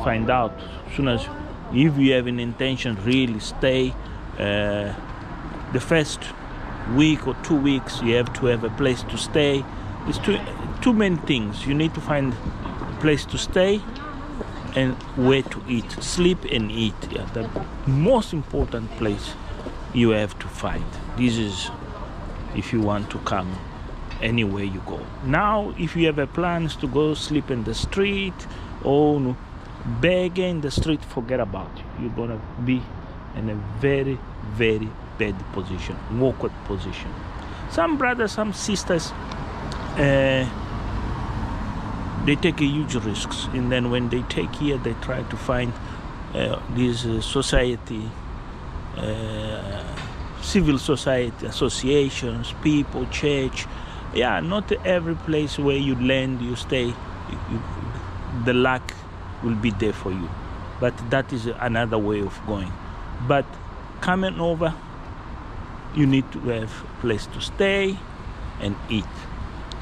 find out as soon as, if you have an intention really stay, the first week or 2 weeks you have to have a place to stay. It's too many things. You need to find a place to stay and where to eat, sleep and eat. Yeah, the most important place you have to find. This is if you want to come anywhere you go. Now if you have a plans to go sleep in the street or begging in the street, forget about it. You're gonna be in a very, very bad position, awkward position. Some brothers, some sisters, they take a huge risks, and then when they take here, they try to find these society, civil society associations, people, church. Yeah, not every place where you land, you stay, the luck will be there for you. But that is another way of going. But coming over, you need to have a place to stay and eat.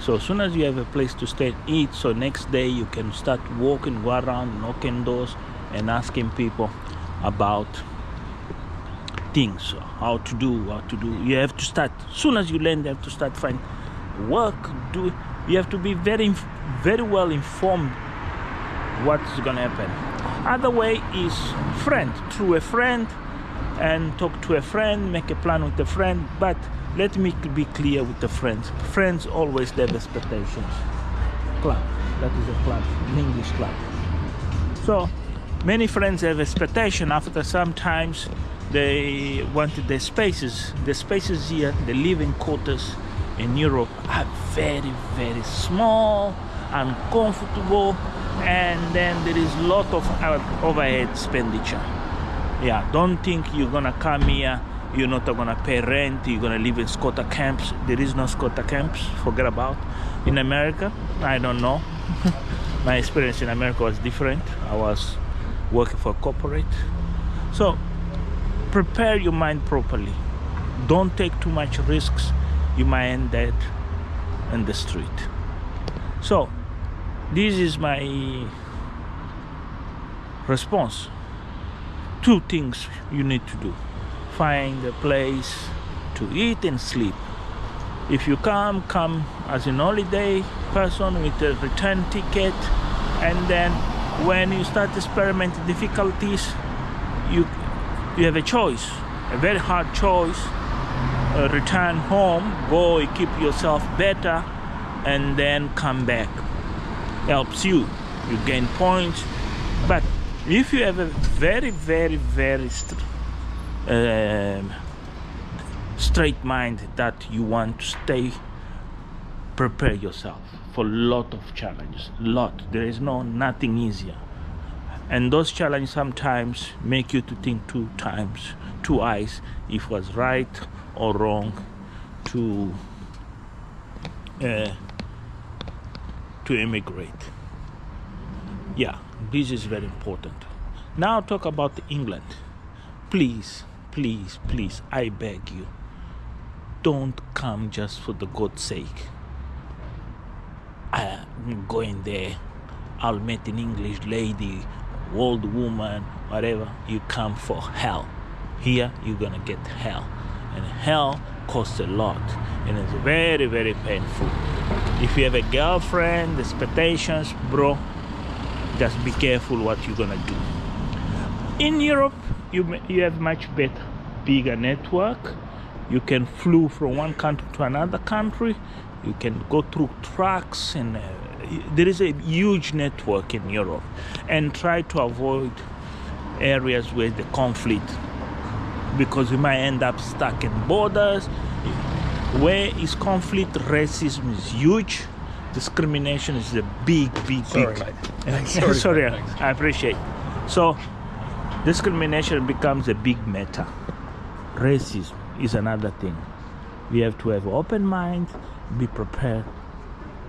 So as soon as you have a place to stay and eat, so next day you can start walking, go around, knocking doors and asking people about things, how to do. You have to start, as soon as you land, you have to start find work, you have to be very, very well informed what's gonna happen. Other way is through a friend, and talk to a friend, make a plan with a friend. But let me be clear with the friends. Friends always have expectations. Club, that is a club, an English club. So many friends have expectation. After sometimes they wanted their spaces. The spaces here, the living quarters in Europe are very, very small, uncomfortable, and then there is a lot of overhead expenditure. Yeah, don't think you're gonna come here, you're not gonna pay rent, you're gonna live in squatter camps. There is no squatter camps, forget about. In America, I don't know. My experience in America was different. I was working for a corporate. So prepare your mind properly. Don't take too much risks. You might end dead in the street. So this is my response. 2 things you need to do: find a place to eat and sleep. If you come as an holiday person with a return ticket, and then when you start experimenting difficulties, you have a choice, a very hard choice. Return home, go equip yourself better, and then come back. Helps you gain points. But if you have a very, very, very straight mind that you want to stay, prepare yourself for a lot of challenges. There is nothing easier, and those challenges sometimes make you to think twice if it was right or wrong to immigrate. Yeah, this is very important. Now talk about England. Please, please, please, I beg you, don't come just for the God's sake. I'm going there, I'll meet an English lady, old woman, whatever. You come for hell. Here you're gonna get hell, and hell costs a lot, and it's very, very painful. If you have a girlfriend, expectations, bro, just be careful what you're gonna do. In Europe, you have much better, bigger network. You can flew from one country to another country. You can go through trucks, and there is a huge network in Europe. And try to avoid areas where the conflict, because you might end up stuck in borders. Where is conflict, racism is huge. Discrimination is a big. Sorry, mate. Sorry, I appreciate. So discrimination becomes a big matter. Racism is another thing. We have to have an open mind, be prepared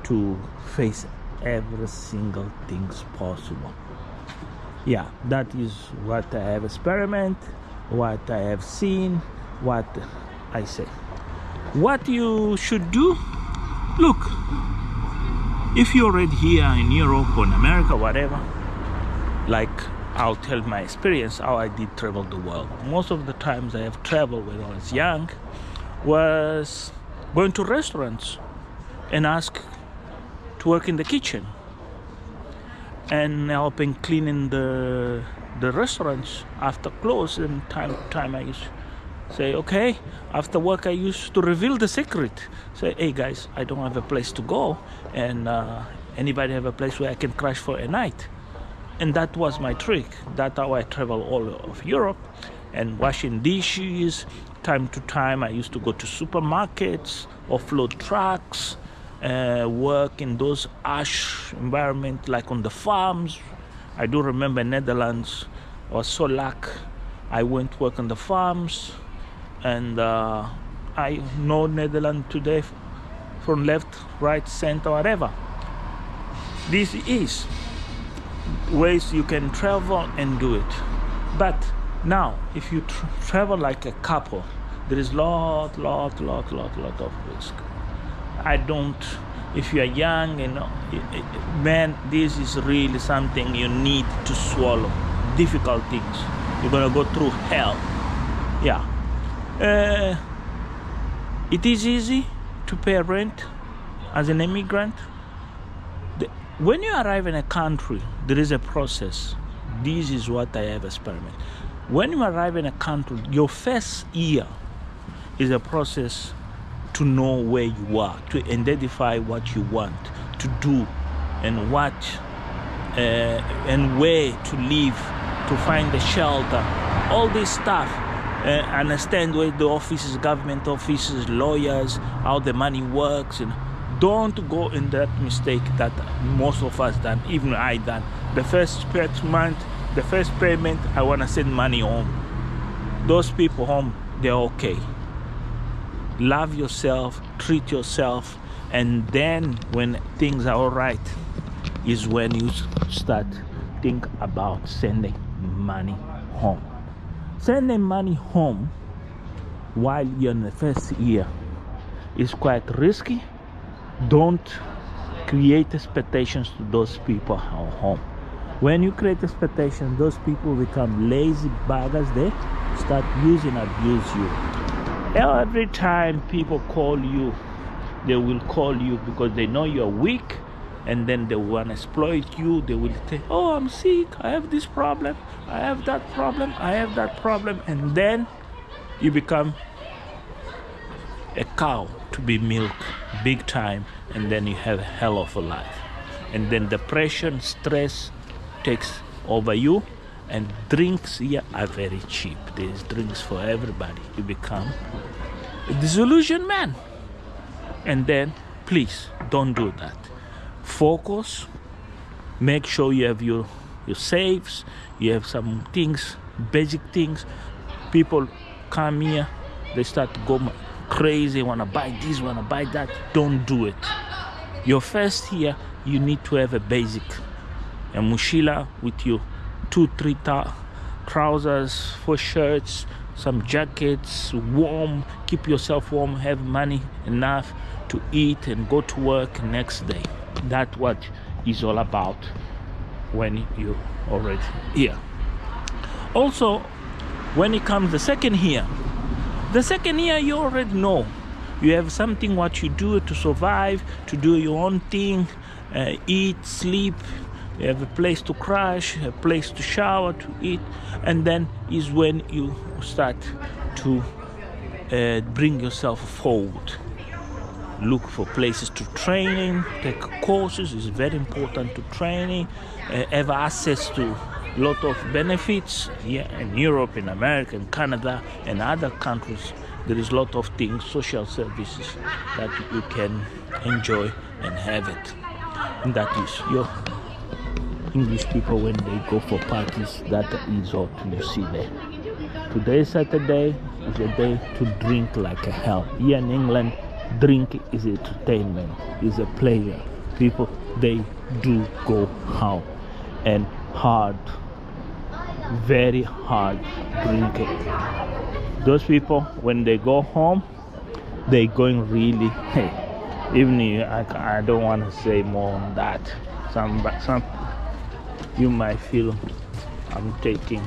to face every single things possible. Yeah, that is what I have experimented, what I have seen, what I say. What you should do, look, if you're already here in Europe or in America, whatever, like I'll tell my experience how I did travel the world. Most of the times I have traveled when I was young was going to restaurants and ask to work in the kitchen and helping cleaning the restaurants after close. And time to time I used to say, okay, after work I used to reveal the secret. Say, hey guys, I don't have a place to go, and anybody have a place where I can crash for a night? And that was my trick. That's how I travel all of Europe, and washing dishes. Time to time I used to go to supermarkets, offload trucks, work in those harsh environment like on the farms. I do remember Netherlands. I was so lucky. I went to work on the farms, and I know Netherlands today from left, right, center, whatever. This is ways you can travel and do it. But now, if you travel like a couple, there is lot of risk. If you are young, man, this is really something you need to swallow. Difficult things. You're gonna go through hell. Yeah. It is easy to pay rent as an immigrant. When you arrive in a country, there is a process. This is what I have experimented. When you arrive in a country, your first year is a process to know where you are, to identify what you want to do, and what and where to live, to find the shelter, all this stuff. Understand where the offices, government offices, lawyers, how the money works, and don't go in that mistake that most of us done, even I done. The first month, the first payment, I want to send money home. Those people home, they're okay. Love yourself, treat yourself, and then when things are all right is when you start think about sending money home. Sending money home while you're in the first year is quite risky. Don't create expectations to those people at home. When you create expectations, those people become lazy buggers. They start abuse you. Every time people call you, they will call you because they know you're weak, and then they want to exploit you. They will say, oh, I'm sick, I have this problem, I have that problem, I have that problem, and then you become a cow to be milked big time, and then you have a hell of a life. And then depression, stress takes over you, and drinks here are very cheap. There's drinks for everybody. You become a disillusioned man. And then please don't do that. Focus. Make sure you have your saves, you have some things, basic things. People come here, they start to go crazy, want to buy this, want to buy that. Don't do it. Your first year, you need to have a basic, a mochila with you, 2-3 trousers, 4 shirts, some jackets, warm, keep yourself warm, have money enough to eat and go to work next day. That's what it's all about when you're already here. Also, when it comes the second year you already know. You have something what you do to survive, to do your own thing, eat, sleep. You have a place to crash, a place to shower, to eat, and then is when you start to bring yourself forward. Look for places to training, take courses. It's very important to training, have access to a lot of benefits here in Europe, in America, in Canada, and other countries. There is a lot of things, social services that you can enjoy and have it. And that is your English people when they go for parties. That is what you see there. Today, Saturday, is a day to drink like a hell. Here in England, drink is entertainment, is a pleasure. People, they do go out and hard, very hard drinking. Those people, when they go home, they going really, even I don't want to say more on that. Some you might feel I'm taking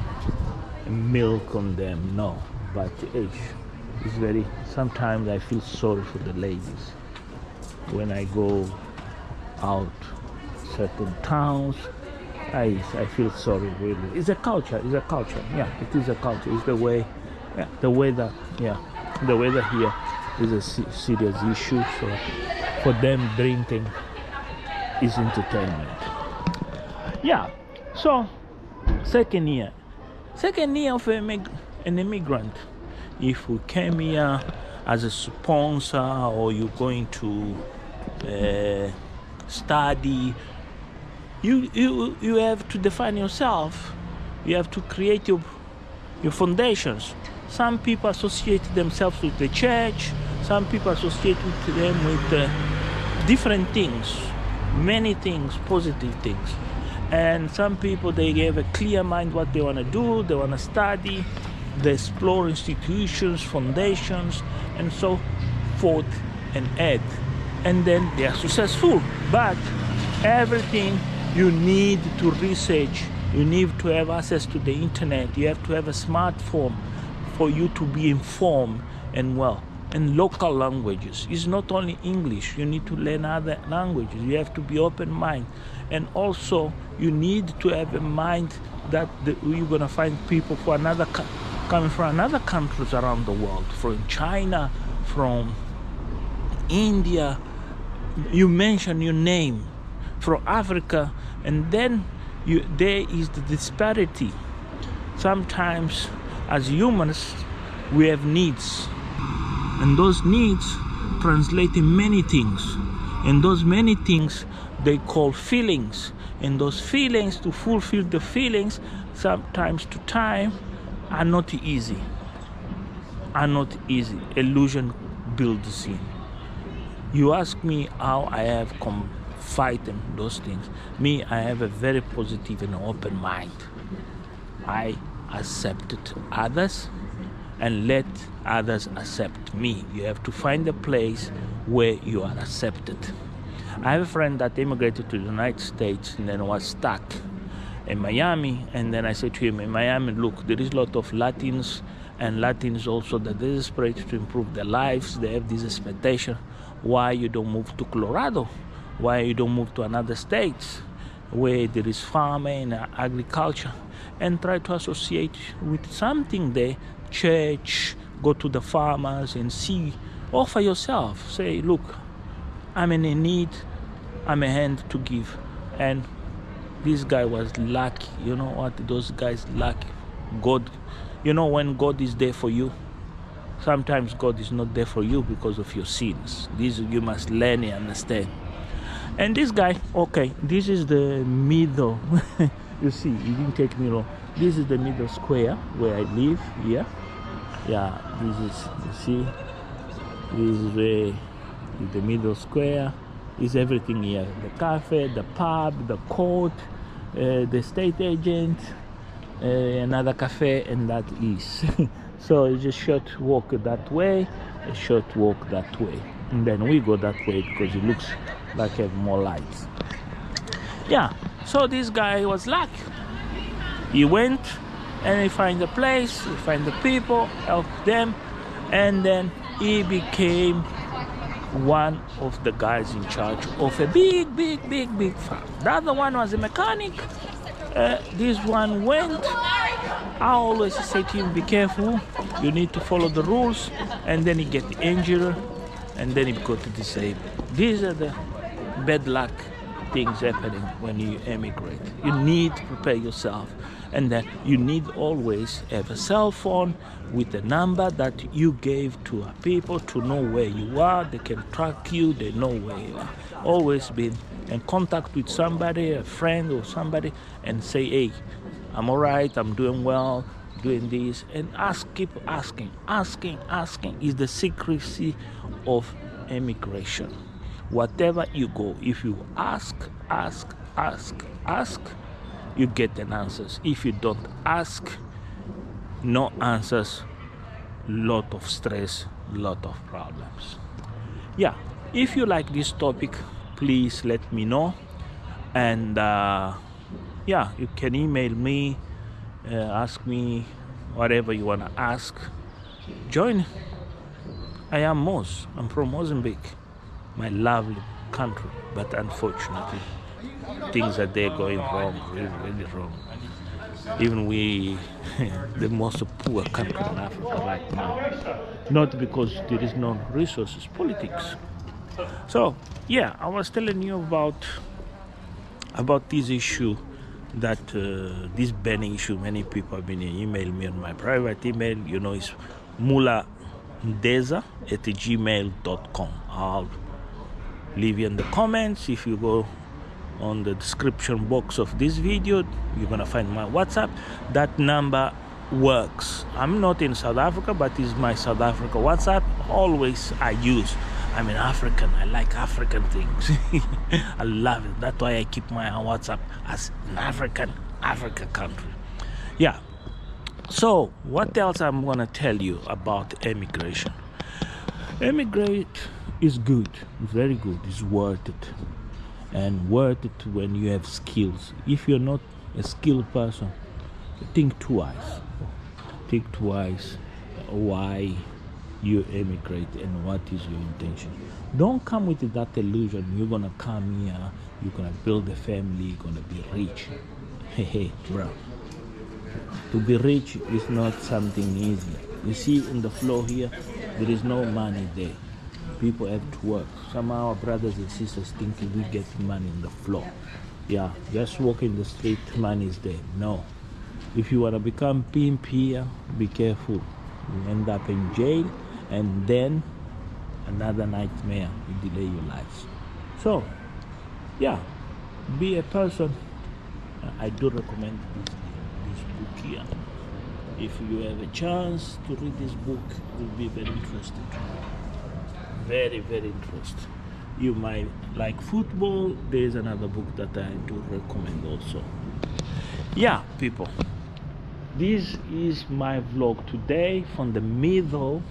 milk on them, no. But it's very, sometimes I feel sorry for the ladies when I go out certain towns. I feel sorry, really. It's a culture. Yeah, it is a culture. It's the way, the weather. Yeah, the weather here is a serious issue. So for them, drinking is entertainment. Yeah. So second year of an immigrant. If we came here as a sponsor, or you're going to study, you have to define yourself. You have to create your foundations. Some people associate themselves with the church. Some people associate with them with different things, many things, positive things. And some people, they have a clear mind what they want to do. They want to study. They explore institutions, foundations, and so forth and add. And then they are successful. But everything you need to research. You need to have access to the internet. You have to have a smartphone for you to be informed and well. And local languages. It's not only English. You need to learn other languages. You have to be open-minded. And also, you need to have a mind that you're going to find people for coming from another countries around the world, from China, from India. You mention your name, from Africa, and then there is the disparity. Sometimes, as humans, we have needs, and those needs translate in many things, and those many things they call feelings, and those feelings, to fulfill the feelings, sometimes to time, are not easy. Illusion builds in. You ask me how I have fighting those things. Me, I have a very positive and open mind. I accepted others and let others accept me. You have to find a place where you are accepted. I have a friend that immigrated to the United States and then was stuck in Miami, and then I said to him, in Miami, look, there is a lot of Latins, and Latins also that are desperate to improve their lives. They have this expectation. Why you don't move to Colorado? Why you don't move to another states where there is farming and agriculture, and try to associate with something there, church, go to the farmers and see, offer yourself, say, look, I'm in a need, I'm a hand to give. And this guy was lucky. You know what? Those guys lucky. God, you know, when God is there for you, sometimes God is not there for you because of your sins. This you must learn and understand. And this guy, okay, this is the middle. You see, it didn't take me long. This is the middle square where I live here. Yeah, this is, you see, this is where the middle square is everything here. The cafe, the pub, the court, the state agent, another cafe, and that is. So it's a short walk that way, a short walk that way. And then we go that way because it looks like I have more lights. Yeah, so this guy was lucky. He went and he find a place, he find the people, help them, and then he became one of the guys in charge of a big farm. The other one was a mechanic. This one went. I always say to him, be careful, you need to follow the rules, and then he get injured, and then he got disabled. These are the bad luck things happening when you emigrate. You need to prepare yourself, and then you need always have a cell phone with a number that you gave to people to know where you are. They can track you, they know where you are. Always be in contact with somebody, a friend or somebody, and say, hey, I'm all right, I'm doing well, doing this, and keep asking. Asking is the secrecy of immigration. Whatever you go, if you ask, you get an answers. If you don't ask, no answers, lot of stress, lot of problems. Yeah, if you like this topic, please let me know. And yeah, you can email me Ask me whatever you want to ask. Join. I am Moz. I'm from Mozambique, my lovely country. But unfortunately, things are there going wrong, really, really wrong. Even we, the most poor country in Africa right now. Not because there is no resources, politics. So, yeah, I was telling you about this issue, that this banning issue. Many people have been emailing me on my private email. It's muladeza@gmail.com. I'll leave you in the comments. If you go on the description box of this video, you're gonna find my WhatsApp. That number works. I'm not in South Africa, but it's my South Africa WhatsApp. Always I use. I'm an African. I like African things. I love it. That's why I keep my WhatsApp as an African country. Yeah. So what else I'm gonna tell you about immigration? Emigrate is good, very good. It's worth it, and worth it when you have skills. If you're not a skilled person, think twice. Think twice why you emigrate and what is your intention. Don't come with that illusion you're gonna come here, you're gonna build a family, you're gonna be rich. Hey, bro. To be rich is not something easy. You see in the floor here, there is no money there. People have to work. Some of our brothers and sisters think we get money in the floor. Yeah, just walk in the street, money is there. No. If you want to become pimp here, be careful. You end up in jail, and then another nightmare will delay your lives. So, yeah, be a person. I do recommend this book here. If you have a chance to read this book, you'll be very interested. Very, very interested. You might like football. There's another book that I do recommend also. Yeah, people. This is my vlog today from the middle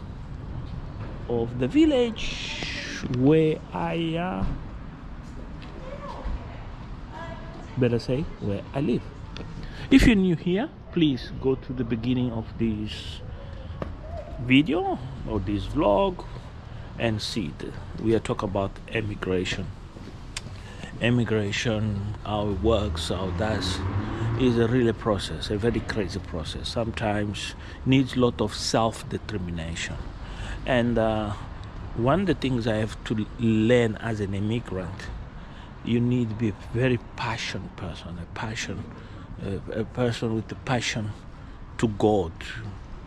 of the village where I where I live. If you're new here, please go to the beginning of this video or this vlog and see it. We are talking about immigration, how it works, how it does. Is a really process, a very crazy process. Sometimes needs a lot of self-determination. And one of the things I have to learn as an immigrant, you need to be a very passionate person, a person with a passion to God.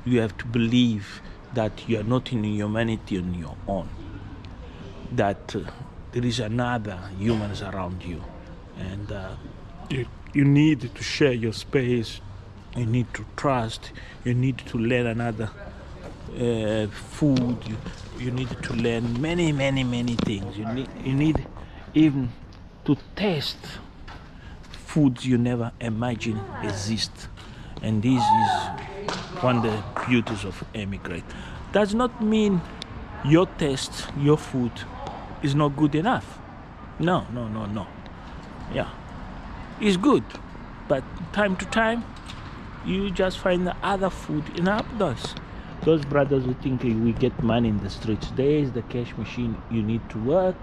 You have to believe that you are not in humanity on your own, that there is another humans around you, and you need to share your space. You need to trust. You need to learn another food. You need to learn many things. You need even to taste foods you never imagined exist. And this is one of the beauties of emigrate. Does not mean your taste, your food is not good enough. No. Yeah. It's good, but time to time, you just find the other food in abundance. Those brothers who think we get money in the streets, there is the cash machine. You need to work,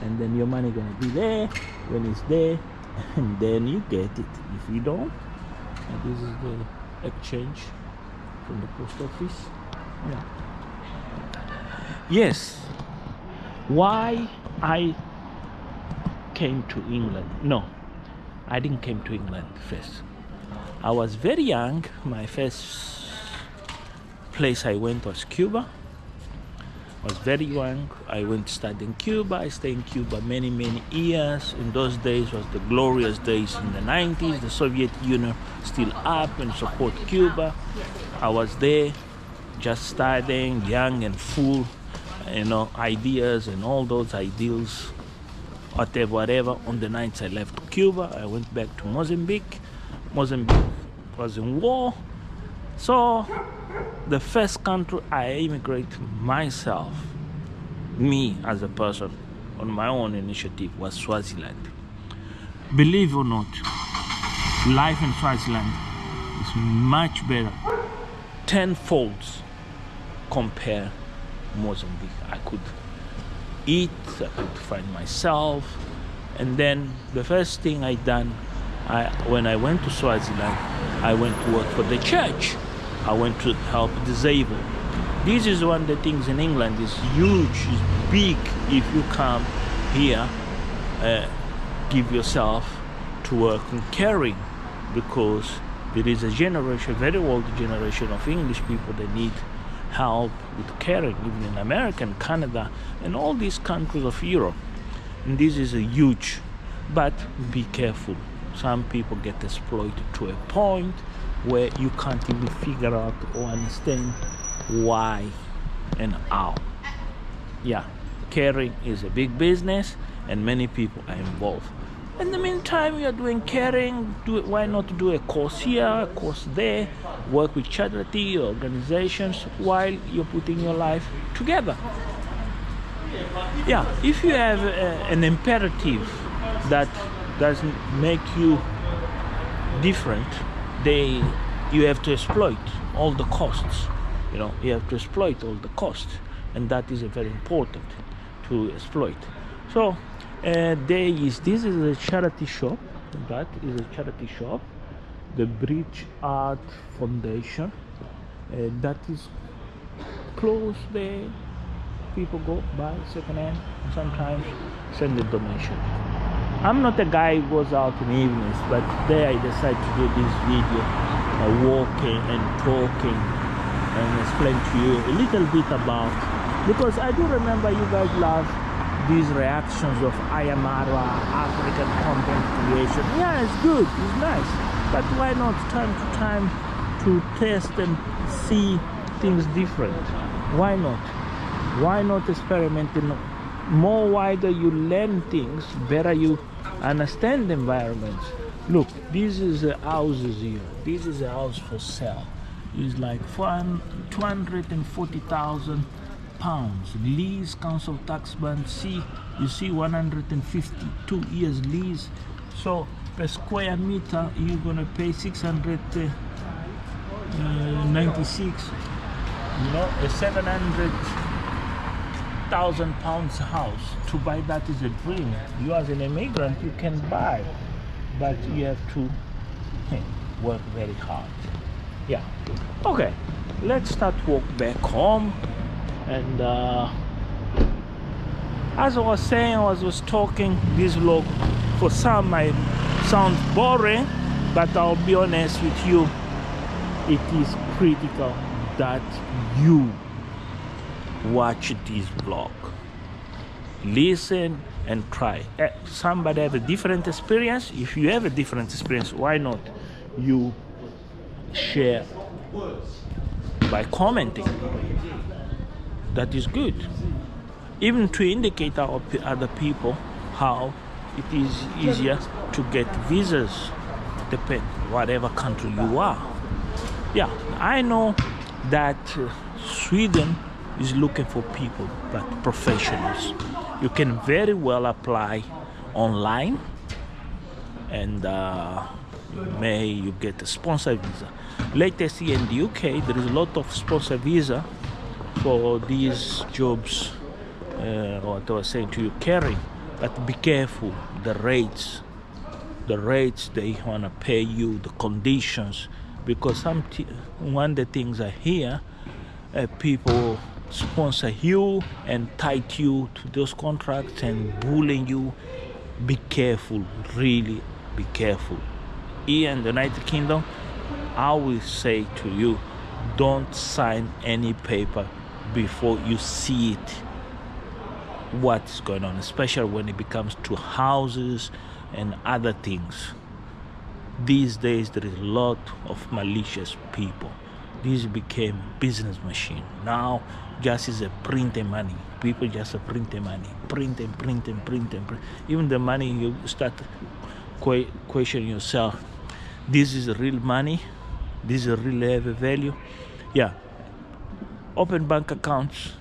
and then your money gonna be there when it's there, and then you get it. If you don't, and this is the exchange from the post office. Yeah. Yes. Why I came to England? No. I didn't come to England first. I was very young. My first place I went was Cuba. I was very young. I went to study in Cuba. I stayed in Cuba many years. In those days was the glorious days in the 90s. The Soviet Union still up and support Cuba. I was there just studying, young and full, ideas and all those ideals. Whatever. On the nights I left Cuba, I went back to Mozambique. Mozambique was in war. So the first country I immigrated myself, me as a person, on my own initiative, was Swaziland. Believe or not, life in Swaziland is is much better, tenfolds compare Mozambique. I could eat, I could find myself. And then the first thing I done, when I went to Swaziland, I went to work for the church. I went to help disabled. This is one of the things in England is huge, is big. If you come here, give yourself to work in caring, because there is a generation, very old generation of English people that need help with caring, even in America and Canada and all these countries of Europe. And this is a huge, but be careful. Some people get exploited to a point where you can't even figure out or understand why and how. Yeah, caring is a big business and many people are involved. In the meantime, you're doing caring, why not do a course here, a course there, work with charity organizations while you're putting your life together. Yeah, if you have an imperative that doesn't make you different, you have to exploit all the costs. You know, you have to exploit all the costs, and that is very important to exploit. So this is a charity shop. That is a charity shop, the Bridge Art Foundation. That is close there. People go buy secondhand, sometimes send a donation. I'm not a guy who goes out in the evenings, but there I decided to do this video, walking and talking and explain to you a little bit about, because I do remember you guys love these reactions of Ayamara, African content creation. Yeah, it's good, it's nice, but why not time to time to test and see things different? Why not? Why not experimenting? More wider you learn things, better you understand the environments. Look, this is the houses here. This is a house for sale. It's like £240,000. Lease, council tax band. See, you see 152 years lease. So per square meter, you're gonna pay 696. You know, a 700,000 pounds house. To buy that is a dream. You as an immigrant, you can buy, but you have to work very hard. Yeah. Okay, let's start walk back home. And as I was saying, as I was talking, this vlog for some might sound boring, but I'll be honest with you, it is critical that you watch this vlog, listen and try. Somebody have a different experience. If you have a different experience, why not you share by commenting? That is good, even to indicate to other people how it is easier to get visas, depend whatever country you are. Yeah, I know that Sweden is looking for people, but professionals. You can very well apply online, and you get a sponsor visa. Latest here in the UK, there is a lot of sponsor visa for these jobs. What I was saying to you, caring, but be careful. The rates they wanna pay you, the conditions, because one of the things I hear, people sponsor you and tie you to those contracts and bullying you. Be careful, really be careful. Here in the United Kingdom, I will say to you, don't sign any paper before you see it, what's going on, especially when it becomes to houses and other things. These days there is a lot of malicious people. This became business machine. Now just is a printing money. People just are printing money. Print. Even the money, you start questioning yourself. This is real money? This is really have a value? Yeah. Open bank accounts.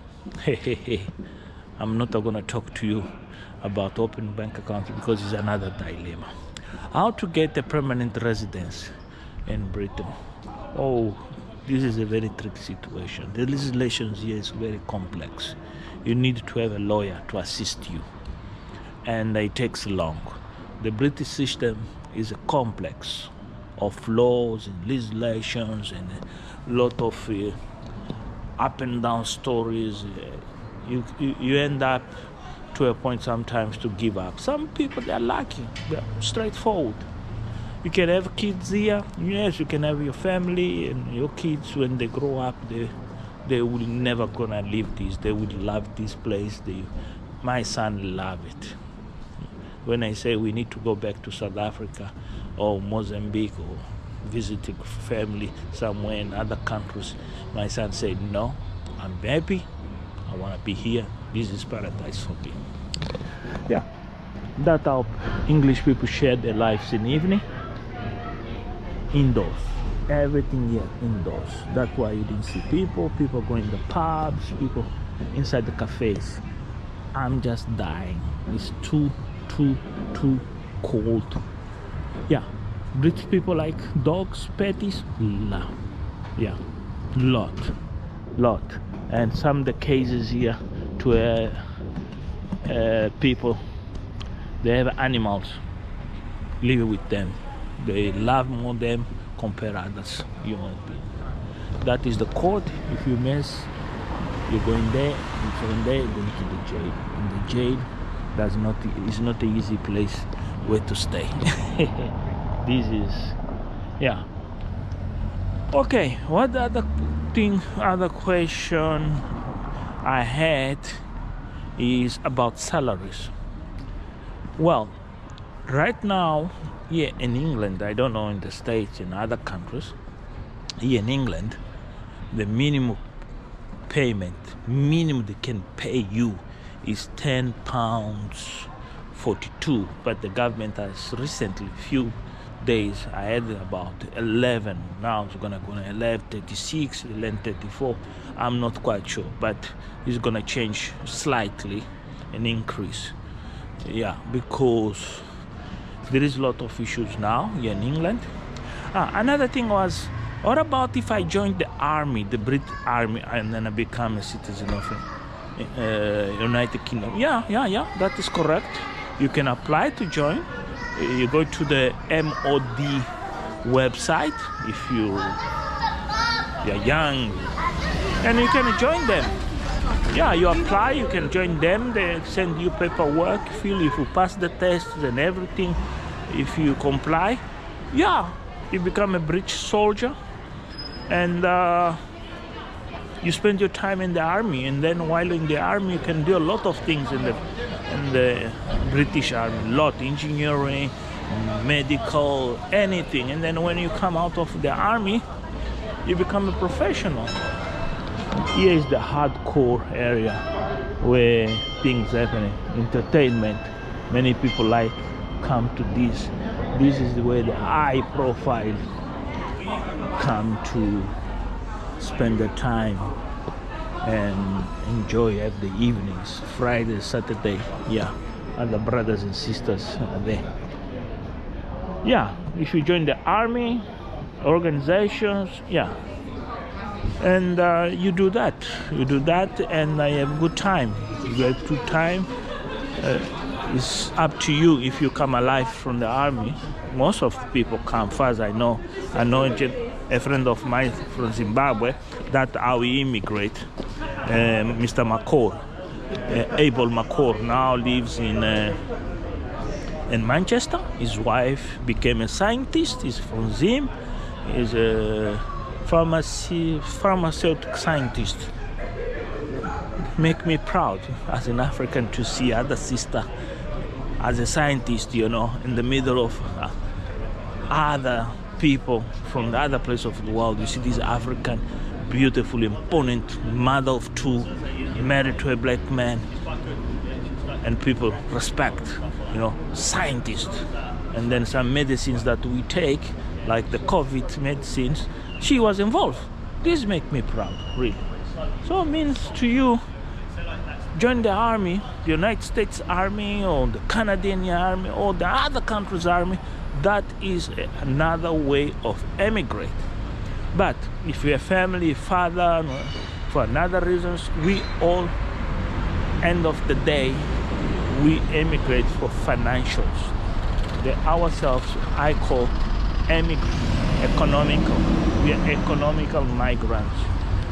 I'm not gonna talk to you about open bank accounts because it's another dilemma. How to get a permanent residence in Britain? Oh, this is a very tricky situation. The legislation here is very complex. You need to have a lawyer to assist you, and it takes long. The British system is a complex of laws and legislations and a lot of up and down stories. You end up to a point sometimes to give up. Some people, they're lucky, they're straightforward. You can have kids here, yes, you can have your family and your kids. When they grow up, they will never gonna leave this. They will love this place. My son love it. When I say we need to go back to South Africa or Mozambique or visiting family somewhere in other countries, my son said, no, I'm happy. I want to be here. This is paradise for me. Yeah, that's how English people share their lives in the evening. Indoors. Everything here indoors. That's why you didn't see people going in the pubs, people inside the cafes. I'm just dying. It's too cold. Yeah, British people like dogs, petties. No. Yeah, lot. And some of the cases here to people, they have animals live with them. They love more them compare others human beings. That is the court. If you mess, you're going there, and from there you're going to the jail. In the jail, it's not an easy place where to stay. This is, yeah. Okay, what other question I had is about salaries. Well, right now, here in England, I don't know in the States, in other countries, here in England, the minimum they can pay you is £10.42, but the government has recently, few days, I had about 11, now it's gonna go to 11.36, 11.34, I'm not quite sure, but it's gonna change slightly, an increase. Yeah, because there is a lot of issues now here in England. Another thing was, what about if I joined the army, the British army, and then I become a citizen of United Kingdom? Yeah, that is correct. You can apply to join. You go to the MOD website if you're young, and you can join them. Yeah, you apply, you can join them. They send you paperwork, if you pass the tests and everything, if you comply, yeah, you become a British soldier, and you spend your time in the army. And then while in the army, you can do a lot of things in the British army, engineering, medical, anything. And then when you come out of the army, you become a professional. Here is the hardcore area where things happening, entertainment. Many people like come to this. This is where the high profile come to spend their time and enjoy at the evenings, Friday, Saturday. Yeah, and the brothers and sisters are there. Yeah, if you join the army, organizations, yeah, and you do that, and I have good time. You have good time. It's up to you if you come alive from the army. Most of the people come, far as I know. I know a friend of mine from Zimbabwe, that's how he immigrate. Mr. McCall, Abel McCall, now lives in Manchester. His wife became a scientist. He's from Zim. He's a pharmaceutical scientist. Make me proud as an African to see other sister as a scientist, in the middle of other people from the other place of the world. You see this African, beautiful, imponent mother of two, married to a black man, and people respect, scientists. And then some medicines that we take, like the COVID medicines, she was involved. This makes me proud, really. So it means to you, join the army, the United States Army or the Canadian Army or the other country's army. That is another way of emigrate. But if you're a family, father, for another reasons, we all, end of the day, we emigrate for financials. Ourselves, I call economical. We are economical migrants.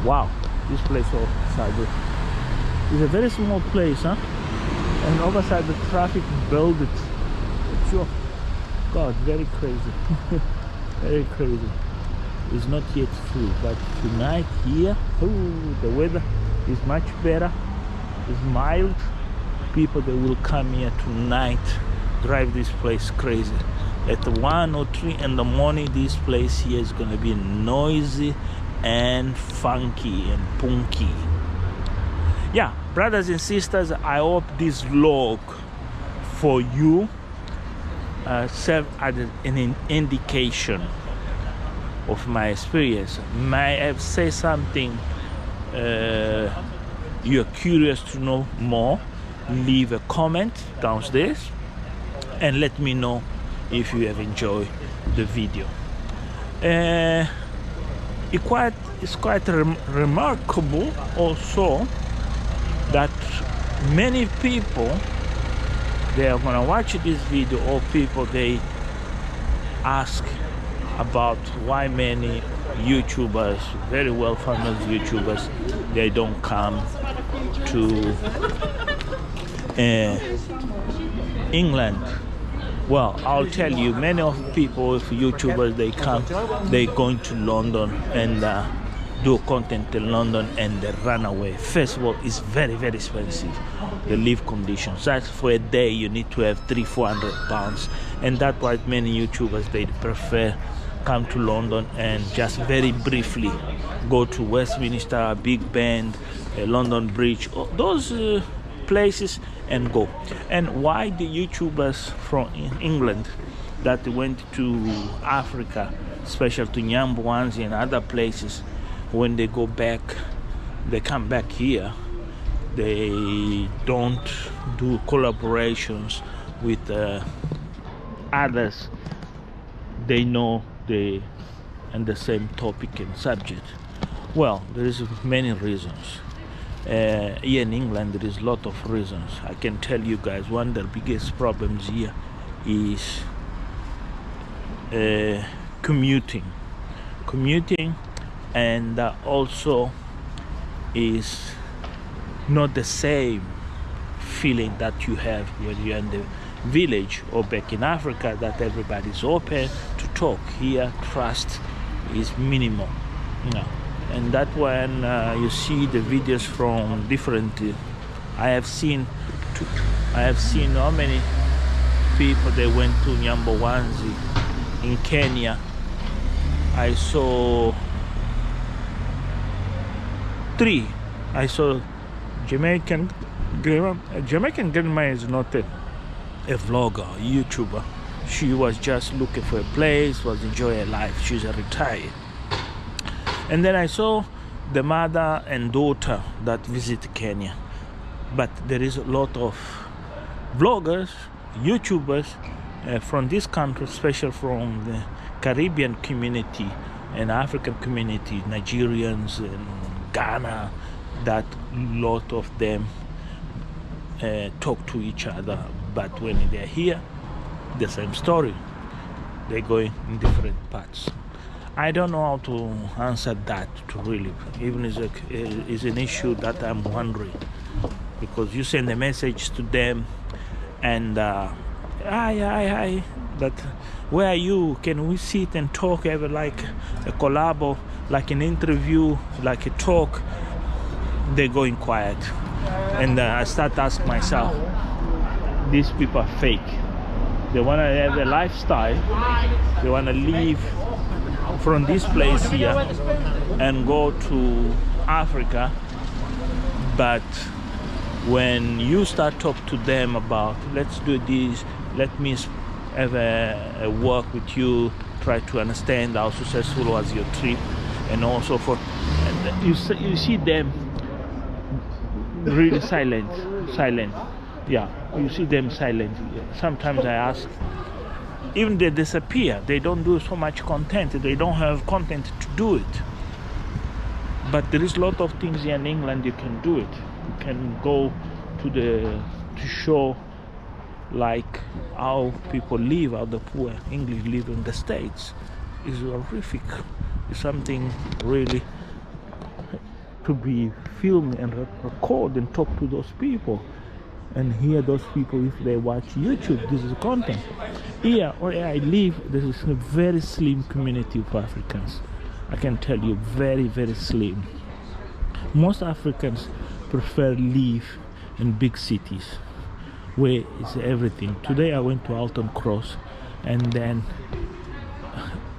Wow, this place outside is a very small place, huh? And overside the traffic build it. Sure. God, very crazy. Very crazy. It's not yet full, but tonight here, the weather is much better. It's mild. People, they will come here tonight, drive this place crazy. At 1 or 3 in the morning, this place here is gonna be noisy and funky and punky. Yeah, brothers and sisters, I hope this vlog for you serve as an indication of my experience. May have said something you're curious to know more. Leave a comment downstairs and let me know if you have enjoyed the video. It's quite remarkable also that many people, they are gonna watch this video, or people they ask about why many YouTubers, very well famous YouTubers, they don't come to England. Well, I'll tell you, many of people, if YouTubers, they come, they going to London and do content in London and they run away. First of all, it's very, very expensive, the live conditions. That's for a day, you need to have 300-400 pounds. And that's why many YouTubers, they prefer come to London and just very briefly go to Westminster, Big Ben, London Bridge, those places, and go. And why the YouTubers from England that went to Africa, especially to Nyambwanzi and other places, when they go back, they come back here, they don't do collaborations with others they know they and the same topic and subject. Well, there is many reasons. Here in England, there is a lot of reasons. I can tell you guys, one of the biggest problems here is commuting, and also is not the same feeling that you have when you're in the village or back in Africa, that everybody's open to talk. Here, trust is minimal. And that when you see the videos from different, I have seen how many people they went to Nyambwanzi in Kenya. I saw 3. I saw Jamaican grandma is not a vlogger, a YouTuber. She was just looking for a place, was enjoying her life. She's a retired. And then I saw the mother and daughter that visit Kenya. But there is a lot of vloggers, YouTubers from this country, especially from the Caribbean community and African community, Nigerians and Ghana, that lot of them talk to each other. But when they're here, the same story. They're going in different paths. I don't know how to answer that to really, even is an issue that I'm wondering, because you send a message to them and hi, but where are you? Can we sit and talk, have like a collabo, like an interview, like a talk? They're going quiet, and I start asking myself, these people are fake. They want to have a lifestyle, they want to live from this place here and go to Africa, but when you start talk to them about, let's do this, let me have a work with you, try to understand how successful was your trip, and also for, and you see them really silent. Yeah, you see them silent. Sometimes I ask, even they disappear. They don't do so much content. They don't have content to do it. But there is a lot of things here in England you can do it. You can go to show like how people live, how the poor English live in the States. Is horrific. It's something really to be filmed and record and talk to those people and hear those people if they watch YouTube. This is content. Here where I live, there is a very slim community of Africans. I can tell you, very, very slim. Most Africans prefer live in big cities where it's everything. Today I went to Alton Cross, and then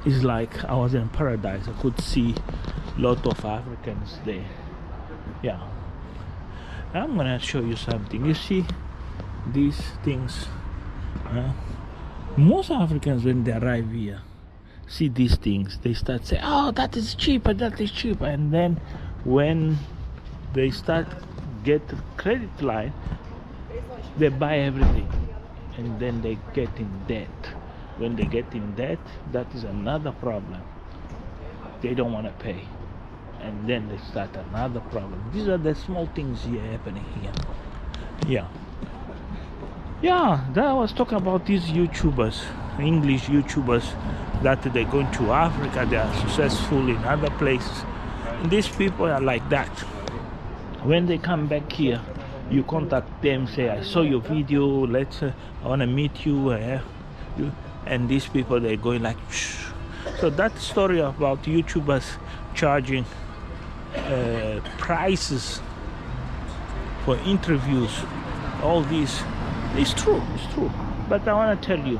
it's like I was in paradise. I could see a lot of Africans there. Yeah, I'm gonna show you something. You see these things, most Africans when they arrive here see these things, they start saying, oh, that is cheaper, that is cheaper, and then when they start get credit line, they buy everything, and then they get in debt. When they get in debt, that is another problem. They don't want to pay, and then they start another problem. These are the small things here happening here. Yeah, that I was talking about these YouTubers, English YouTubers, that they're going to Africa, they are successful in other places, and these people are like that. When they come back here, you contact them, say, I saw your video, I want to meet you, and these people, they're going like, shh. So that story about YouTubers charging prices for interviews, all this, it's true, but I want to tell you,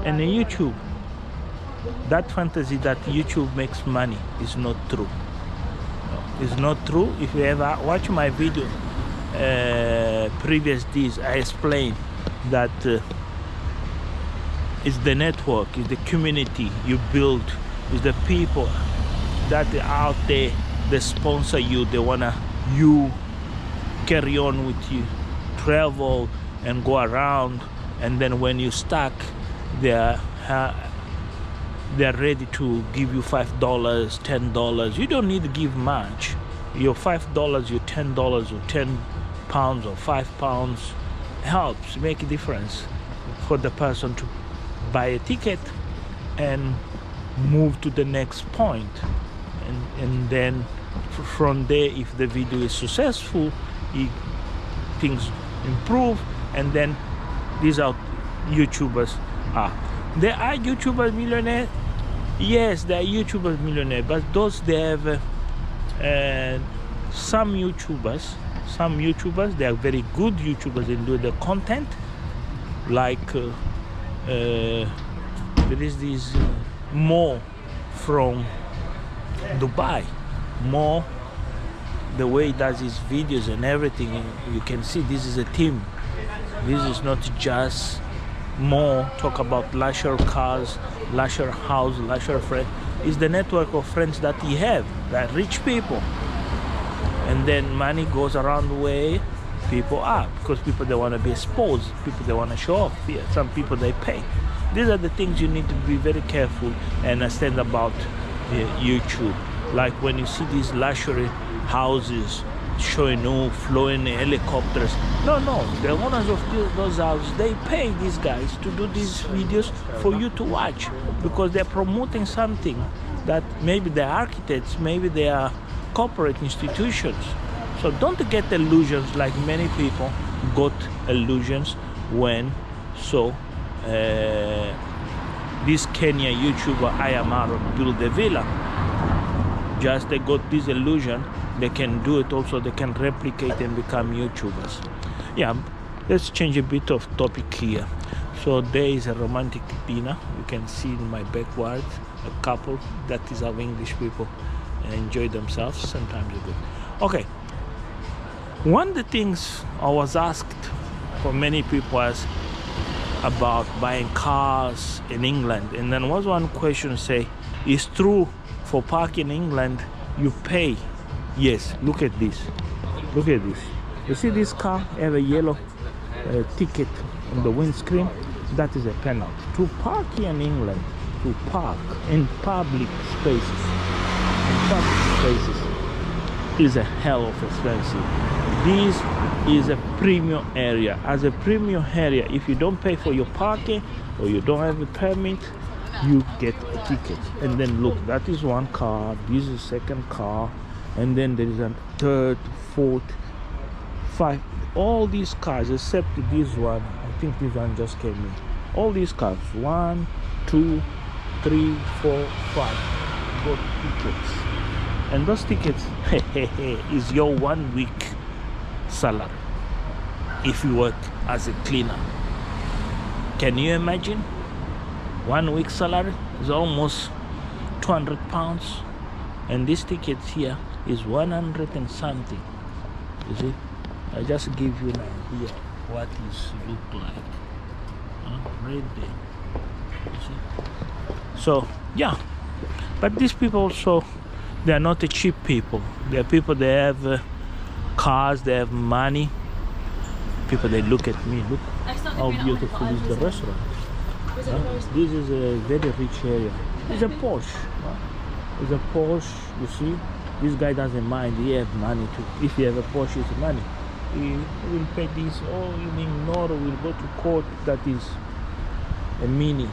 in YouTube, that fantasy that YouTube makes money is not true. It's not true. If you ever watch my video previous days, I explained that it's the network, it's the community you build, it's the people that are out there, they sponsor you, they wanna you carry on with you, travel and go around, and then when you're stuck, they're ready to give you $5, $10. You don't need to give much. Your $5, your $10, or 10 pounds or 5 pounds helps make a difference for the person to buy a ticket and move to the next point. And then from there, if the video is successful, things improve, and then these are YouTubers. There are YouTubers millionaires. Yes, there are YouTubers millionaires, but those they have some YouTubers, they are very good YouTubers in doing the content. Like there is this Mo from Dubai. Mo, the way he does his videos and everything, you can see this is a team. This is not just Mo talk about luxury cars, luxury house, luxury friends. It's the network of friends that he have, that rich people. And then money goes around the way people are, because people, they want to be exposed, people, they want to show off. Yeah, some people, they pay. These are the things you need to be very careful and understand about YouTube. Like when you see these luxury houses showing off, flying helicopters. No, the owners of those houses, they pay these guys to do these videos for you to watch, because they're promoting something that maybe they're architects, maybe they are corporate institutions. So don't get illusions like many people got illusions when this Kenya YouTuber I Am Arab built a villa. Just they got this illusion, they can do it also, they can replicate and become YouTubers. Yeah, let's change a bit of topic here. So there is a romantic dinner. You can see in my backyard a couple, that is how English people enjoy themselves. Sometimes they're good. Okay, one of the things I was asked for many people was about buying cars in England, and then was one question say, it's true for parking in England you pay? Yes, look at this. Look at this. You see this car have a yellow ticket on the windscreen? that is a penalty. To park here in England, to park in public spaces, is a hell of expensive. This is a premium area. As a premium area, if you don't pay for your parking or you don't have a permit, you get a ticket. And then look, that is one car, this is second car, and then there is a third, fourth, five. All these cars except this one, I think this one just came in. All these cars, 1, 2, 3, 4, 5 got tickets. And those tickets is your 1 week salary if you work as a cleaner. Can you imagine? 1 week salary is almost 200 pounds, and this ticket here is 100 and something. You see, I just give you an idea what it look like, right there. You see? So yeah, but these people also, they are not the cheap people. They are people, they have cars, they have money. People, they look at me, look how beautiful is the restaurant. This is a very rich area. It's a Porsche. It's a Porsche, you see. This guy doesn't mind, he has money too. If he have a Porsche, it's money. He will pay this, or he'll ignore, or will go to court. That is a Mini.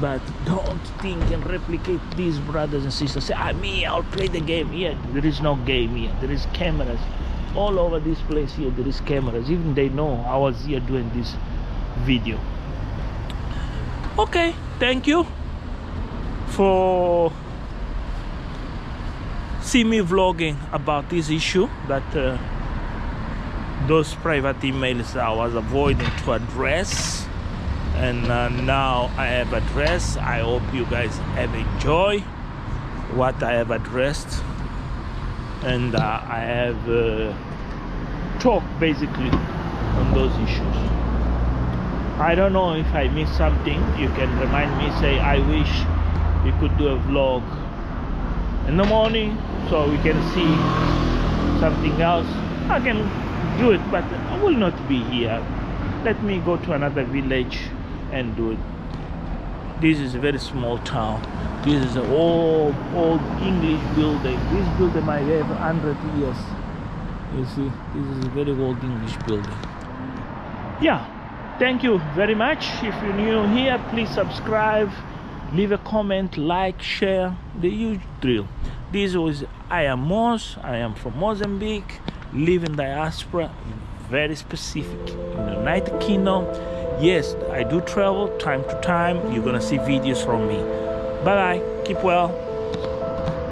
But don't think and replicate these, brothers and sisters. Say, I'll play the game here. There is no game here. There is cameras all over this place here. There is cameras. Even they know I was here doing this video. Okay, thank you for seeing me vlogging about this issue, that those private emails I was avoiding to address. And now I have addressed. I hope you guys have enjoyed what I have addressed, and I have talked basically on those issues. I don't know if I missed something. You can remind me, say I wish we could do a vlog in the morning so we can see something else. I can do it, but I will not be here. Let me go to another village and do it. This is a very small town. This is an old English building. This building might have 100 years. You see, this is a very old English building. Yeah, thank you very much. If you're new here, please subscribe, leave a comment, like, share, the huge drill. This was I am Moz. I am from Mozambique, live in diaspora, very specific in the United Kingdom. Yes, I do travel time to time. You're gonna see videos from me. Bye bye, keep well.